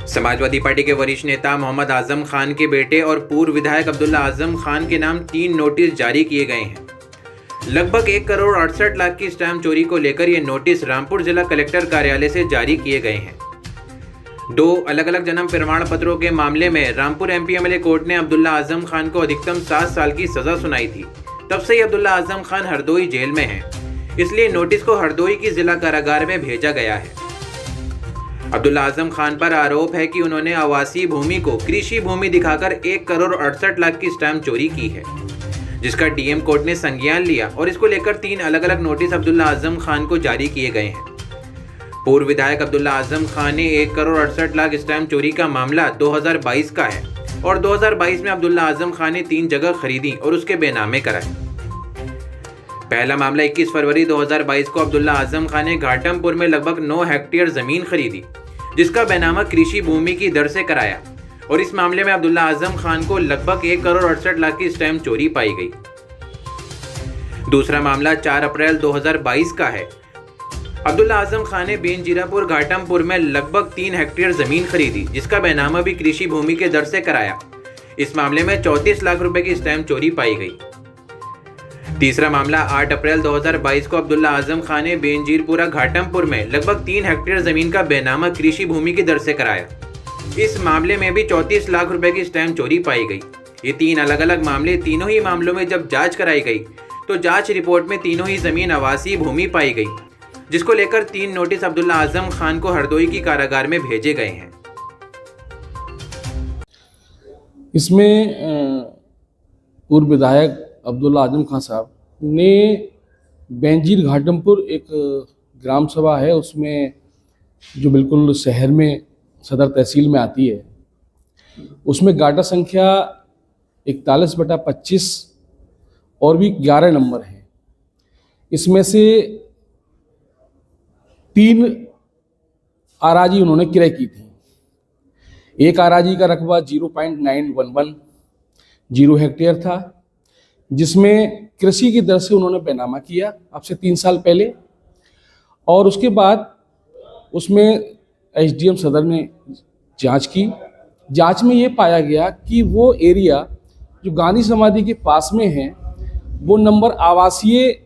Samajwadi party के वरिष्ठ नेता मोहम्मद आजम खान के बेटे और पूर्व विधायक अब्दुल्ला आजम खान के नाम 3 नोटिस जारी किए गए हैं। लगभग 1 करोड़ 68 लाख की स्टैंप चोरी को लेकर ये नोटिस रामपुर जिला कलेक्टर कार्यालय से जारी किए गए हैं। 2 अलग अलग जन्म प्रमाण पत्रों के मामले में रामपुर MPMLA कोर्ट ने अब्दुल्ला आजम खान को अधिकतम 7 साल की सजा सुनाई थी। तब से ही अब्दुल्ला आजम खान हरदोई जेल में है, इसलिए नोटिस को हरदोई की जिला कारागार में भेजा गया है। अब्दुल्ला आजम खान पर आरोप है कि उन्होंने आवासीय भूमि को कृषि भूमि दिखाकर 1 करोड़ 68 लाख की स्टैंप चोरी की है, जिसका DM कोर्ट ने संज्ञान लिया और इसको लेकर 3 अलग अलग नोटिस अब्दुल्ला आजम खान को जारी किए गए हैं। पूर्व विधायक अब्दुल्ला आजम खान ने 1 करोड़ 68 लाख स्टैंप चोरी का मामला 2022 का है और 2022 में अब्दुल्ला आजम खान ने 3 जगह खरीदी और उसके बेनामे कराए। पहला मामला 21 फरवरी 2022 को अब्दुल्ला आजम खान ने घाटमपुर में लगभग 9 हेक्टेयर जमीन खरीदी, जिसका बेनामा कृषि भूमि की दर से कराया और इस मामले में अब्दुल्ला आजम खान को लगभग 1 करोड़ 68 लाख की स्टैंप चोरी पाई गई। दूसरा मामला 4 अप्रैल 2022 का है। अब्दुल्ला आजम खान ने बीन जीरापुर घाटमपुर में लगभग 3 हेक्टेयर जमीन खरीदी, जिसका बेनामा भी कृषि भूमि के दर से कराया। इस मामले में 34 लाख रुपए की स्टैंप चोरी पाई गई। तीसरा मामला 8 अप्रैल 2022 को अब्दुल्ला आजम खान ने बेंजीरपुरा घाटमपुर में लगभग 3 हेक्टेयर जमीन का बेनामा कृषि भूमि की दर से कराया। इस मामले में भी 34 लाख रुपए की स्टैंप चोरी पाई गई। ये 3 अलग अलग मामले, तीनों ही मामलों में जब जांच कराई गई तो जांच रिपोर्ट में तीनों ही जमीन आवासीय भूमि पाई गई, जिसको लेकर 3 नोटिस अब्दुल्ला आजम खान को हरदोई की कारागार में भेजे गए हैं। इसमें पूर्व विधायक अब्दुल्ला आजम खान साहब ने बेंजीर घाटमपुर एक ग्राम सभा है, उसमें जो बिल्कुल शहर में सदर तहसील में आती है, उसमें गाटा संख्या 41/25 और भी 11 नंबर हैं। इसमें से 3 आराजी उन्होंने क्रय की थी। एक आराजी का रकबा 0.911 हेक्टेयर था, जिसमें कृषि की दर से उन्होंने बेनामा किया अब से 3 साल पहले, और उसके बाद उसमें SDM सदर ने जांच की। जांच में ये पाया गया कि वो एरिया जो गांधी समाधि के पास में है, वो नंबर आवासीय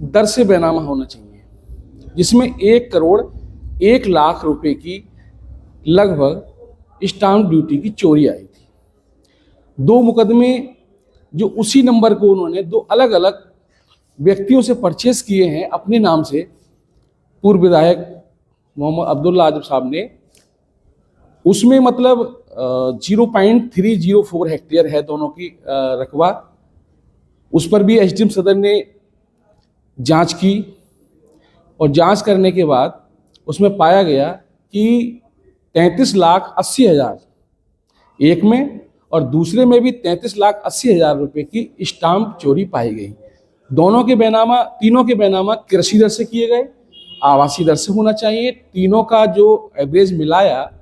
दर से बेनामा होना चाहिए, जिसमें 1 करोड़ 1 लाख रुपए की लगभग स्टाम्प ड्यूटी की चोरी आई थी। 2 मुकदमे जो उसी नंबर को उन्होंने 2 अलग अलग व्यक्तियों से परचेस किए हैं अपने नाम से, पूर्व विधायक मोहम्मद अब्दुल्ला आजम साहब ने, उसमें मतलब 0.304 हेक्टेयर है दोनों की रकबा। उस पर भी SDM सदर ने जांच की और जांच करने के बाद उसमें पाया गया कि 33,80,000 एक में और दूसरे में भी 33,80,000 रुपए की स्टाम्प चोरी पाई गई। तीनों के बेनामा कृषि दर से किए गए, आवासीय दर से होना चाहिए। तीनों का जो एवरेज मिलाया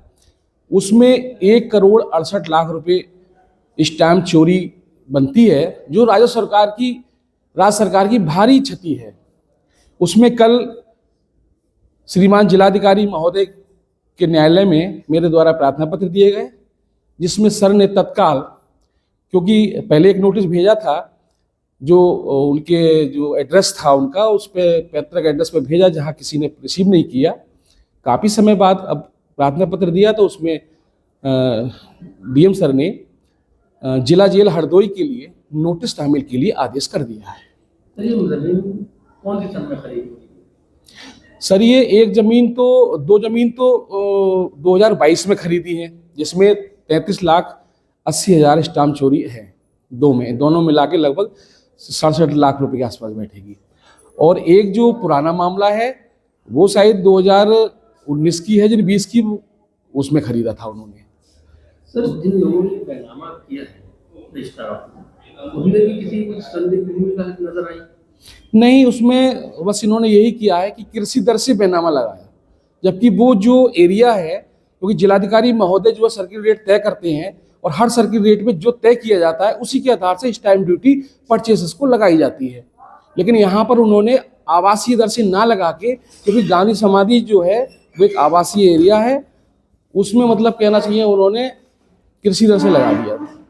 उसमें 1 करोड़ 68 लाख रुपए स्टाम्प चोरी बनती है, जो राज्य सरकार की भारी क्षति है। उसमें कल श्रीमान जिलाधिकारी महोदय के न्यायालय में मेरे द्वारा प्रार्थना पत्र दिए गए, जिसमें सर ने तत्काल, क्योंकि पहले एक नोटिस भेजा था जो उनके जो एड्रेस था उनका, उस पे पैतृक एड्रेस पे भेजा, जहां किसी ने रिसीव नहीं किया। काफ़ी समय बाद अब प्रार्थना पत्र दिया तो उसमें DM सर ने जिला जेल हरदोई के लिए नोटिस तामील के लिए आदेश कर दिया है। कौन सी सन में खरीदी? सर ये 2 जमीन तो 2022 में खरीदी है, जिसमें 33,80,000 स्टाम्प चोरी है। दोनों मिला के लगभग 67 लाख रुपए के आसपास बैठेगी। और एक जो पुराना मामला है वो शायद 2019 की है, जिन 20 की उसमें खरीदा था उन्होंने। सर, जिन लोगों ने बेनामा किया है उनमें भी किसी संदिग्ध भूमिका नजर आई? नहीं, उसमें बस इन्होंने यही किया है कि कृषि दर से बेनामा लगाया, जबकि वो जो एरिया है, क्योंकि जिलाधिकारी महोदय जो सर्किल रेट तय करते हैं और हर सर्किल रेट में जो तय किया जाता है उसी के आधार से स्टैम्प ड्यूटी परचेसेस को लगाई जाती है। लेकिन यहाँ पर उन्होंने आवासीय दर से ना लगा के, क्योंकि गांधी समाधि जो है वो एक आवासीय एरिया है, उसमें मतलब कहना चाहिए उन्होंने कृषि दर से लगा दिया था।